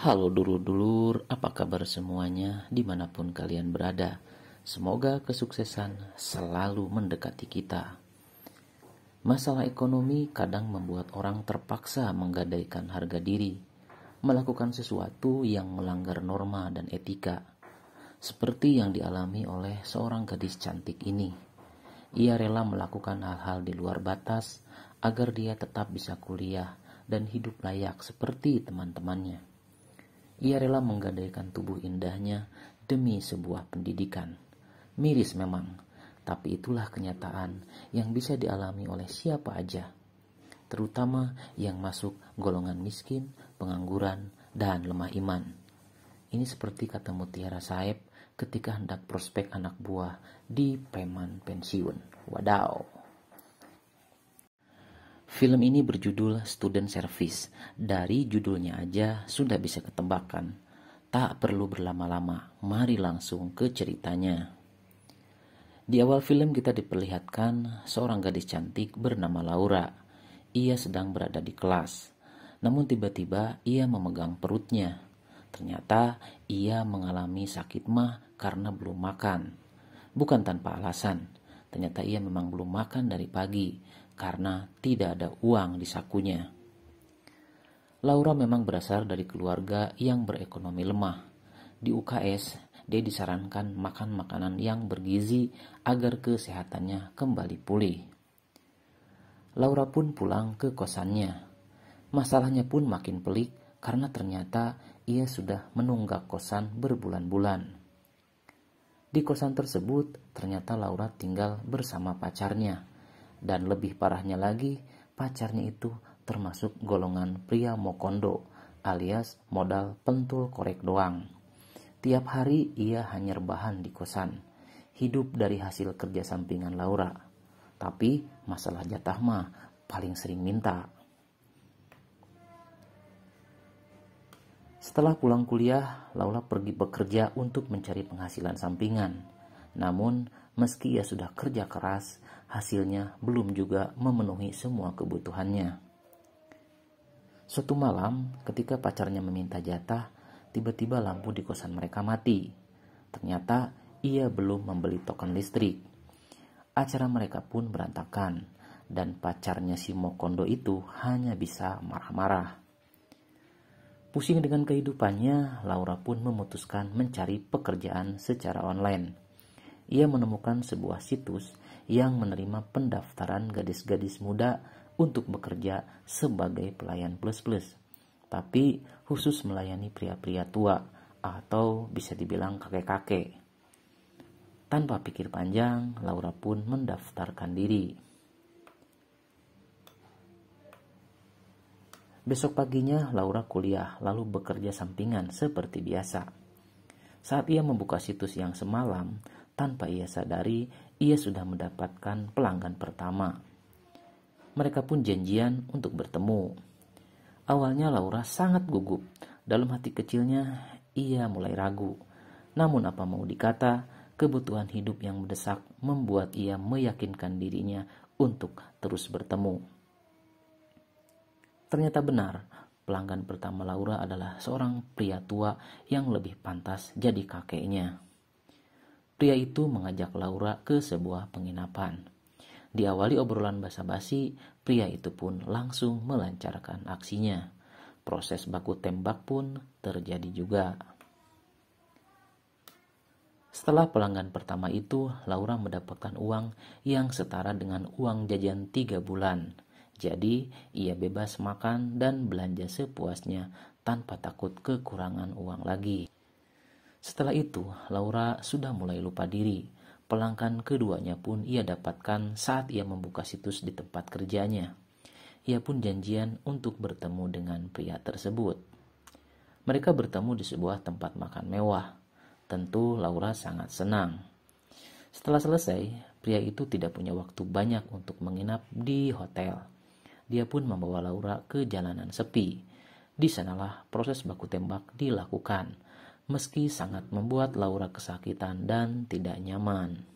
Halo dulur-dulur, apa kabar semuanya dimanapun kalian berada? Semoga kesuksesan selalu mendekati kita. Masalah ekonomi kadang membuat orang terpaksa menggadaikan harga diri, melakukan sesuatu yang melanggar norma dan etika, seperti yang dialami oleh seorang gadis cantik ini. Ia rela melakukan hal-hal di luar batas agar dia tetap bisa kuliah dan hidup layak seperti teman-temannya. Ia rela menggadaikan tubuh indahnya demi sebuah pendidikan. Miris memang, tapi itulah kenyataan yang bisa dialami oleh siapa aja, terutama yang masuk golongan miskin, pengangguran, dan lemah iman. Ini seperti kata Mutiara Saeb ketika hendak prospek anak buah di preman pensiun. Wadaw. Film ini berjudul Student Service. Dari judulnya aja sudah bisa ketebakkan. Tak perlu berlama-lama, mari langsung ke ceritanya. Di awal film kita diperlihatkan seorang gadis cantik bernama Laura. Ia sedang berada di kelas. Namun tiba-tiba ia memegang perutnya. Ternyata ia mengalami sakit mah karena belum makan. Bukan tanpa alasan. Ternyata ia memang belum makan dari pagi karena tidak ada uang di sakunya. Laura memang berasal dari keluarga yang berekonomi lemah. Di UKS, dia disarankan makan makanan yang bergizi agar kesehatannya kembali pulih. Laura pun pulang ke kosannya. Masalahnya pun makin pelik karena ternyata ia sudah menunggak kosan berbulan-bulan. Di kosan tersebut, ternyata Laura tinggal bersama pacarnya. Dan lebih parahnya lagi, pacarnya itu termasuk golongan pria mokondo alias modal pentul korek doang. Tiap hari ia hanya rebahan di kosan, hidup dari hasil kerja sampingan Laura. Tapi masalah jatah mah paling sering minta. Setelah pulang kuliah, Laura pergi bekerja untuk mencari penghasilan sampingan. Namun, meski ia sudah kerja keras, hasilnya belum juga memenuhi semua kebutuhannya. Suatu malam, ketika pacarnya meminta jatah, tiba-tiba lampu di kosan mereka mati. Ternyata ia belum membeli token listrik. Acara mereka pun berantakan, dan pacarnya si Mokondo itu hanya bisa marah-marah. Pusing dengan kehidupannya, Laura pun memutuskan mencari pekerjaan secara online. Ia menemukan sebuah situs yang menerima pendaftaran gadis-gadis muda untuk bekerja sebagai pelayan plus-plus, tapi khusus melayani pria-pria tua atau bisa dibilang kakek-kakek. Tanpa pikir panjang, Laura pun mendaftarkan diri. Besok paginya Laura kuliah lalu bekerja sampingan seperti biasa. Saat ia membuka situs yang semalam, tanpa ia sadari, ia sudah mendapatkan pelanggan pertama. Mereka pun janjian untuk bertemu. Awalnya Laura sangat gugup. Dalam hati kecilnya, ia mulai ragu. Namun apa mau dikata, kebutuhan hidup yang mendesak membuat ia meyakinkan dirinya untuk terus bertemu. Ternyata benar, pelanggan pertama Laura adalah seorang pria tua yang lebih pantas jadi kakeknya. Pria itu mengajak Laura ke sebuah penginapan. Diawali obrolan basa-basi, pria itu pun langsung melancarkan aksinya. Proses baku tembak pun terjadi juga. Setelah pelanggan pertama itu, Laura mendapatkan uang yang setara dengan uang jajan 3 bulan. Jadi, ia bebas makan dan belanja sepuasnya tanpa takut kekurangan uang lagi. Setelah itu, Laura sudah mulai lupa diri. Pelanggan keduanya pun ia dapatkan saat ia membuka situs di tempat kerjanya. Ia pun janjian untuk bertemu dengan pria tersebut. Mereka bertemu di sebuah tempat makan mewah. Tentu Laura sangat senang. Setelah selesai, pria itu tidak punya waktu banyak untuk menginap di hotel. Dia pun membawa Laura ke jalanan sepi. Di sanalah proses baku tembak dilakukan, meski sangat membuat Laura kesakitan dan tidak nyaman.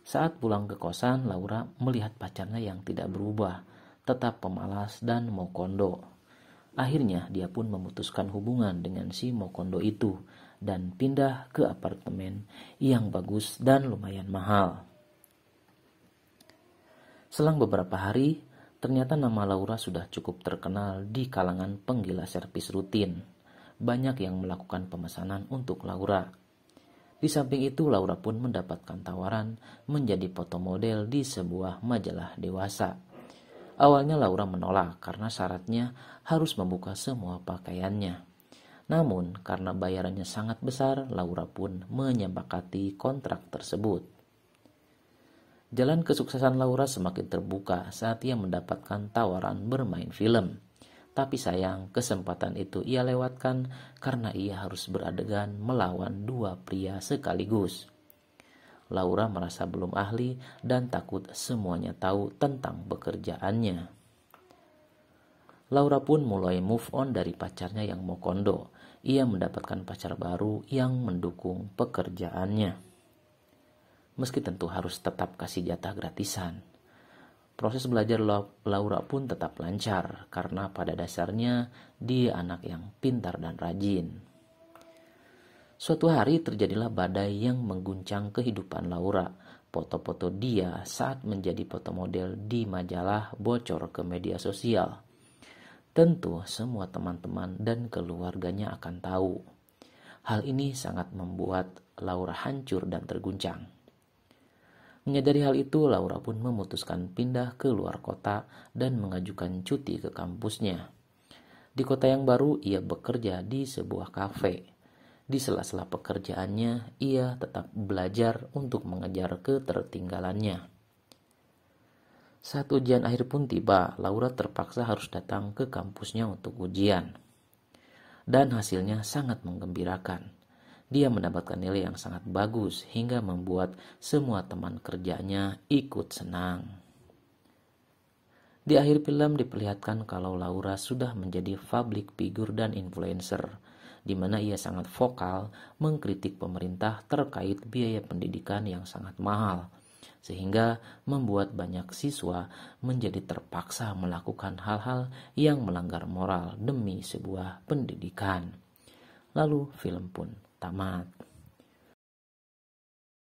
Saat pulang ke kosan, Laura melihat pacarnya yang tidak berubah, tetap pemalas dan mokondo. Akhirnya dia pun memutuskan hubungan dengan si Mokondo itu dan pindah ke apartemen yang bagus dan lumayan mahal. Selang beberapa hari, ternyata nama Laura sudah cukup terkenal di kalangan penggila servis rutin. Banyak yang melakukan pemesanan untuk Laura. Di samping itu, Laura pun mendapatkan tawaran menjadi foto model di sebuah majalah dewasa. Awalnya Laura menolak karena syaratnya harus membuka semua pakaiannya. Namun, karena bayarannya sangat besar, Laura pun menyepakati kontrak tersebut. Jalan kesuksesan Laura semakin terbuka saat ia mendapatkan tawaran bermain film. Tapi sayang, kesempatan itu ia lewatkan karena ia harus beradegan melawan dua pria sekaligus. Laura merasa belum ahli dan takut semuanya tahu tentang pekerjaannya. Laura pun mulai move on dari pacarnya yang Mokondo. Ia mendapatkan pacar baru yang mendukung pekerjaannya. Meski tentu harus tetap kasih jatah gratisan. Proses belajar Laura pun tetap lancar karena pada dasarnya dia anak yang pintar dan rajin. Suatu hari terjadilah badai yang mengguncang kehidupan Laura. Foto-foto dia saat menjadi foto model di majalah bocor ke media sosial. Tentu semua teman-teman dan keluarganya akan tahu. Hal ini sangat membuat Laura hancur dan terguncang. Menyadari hal itu, Laura pun memutuskan pindah ke luar kota dan mengajukan cuti ke kampusnya. Di kota yang baru, ia bekerja di sebuah kafe. Di sela-sela pekerjaannya, ia tetap belajar untuk mengejar ketertinggalannya. Saat ujian akhir pun tiba, Laura terpaksa harus datang ke kampusnya untuk ujian. Dan hasilnya sangat menggembirakan. Dia mendapatkan nilai yang sangat bagus hingga membuat semua teman kerjanya ikut senang. Di akhir film diperlihatkan kalau Laura sudah menjadi public figure dan influencer, di mana ia sangat vokal mengkritik pemerintah terkait biaya pendidikan yang sangat mahal, sehingga membuat banyak siswa menjadi terpaksa melakukan hal-hal yang melanggar moral demi sebuah pendidikan. Lalu film pun tamat.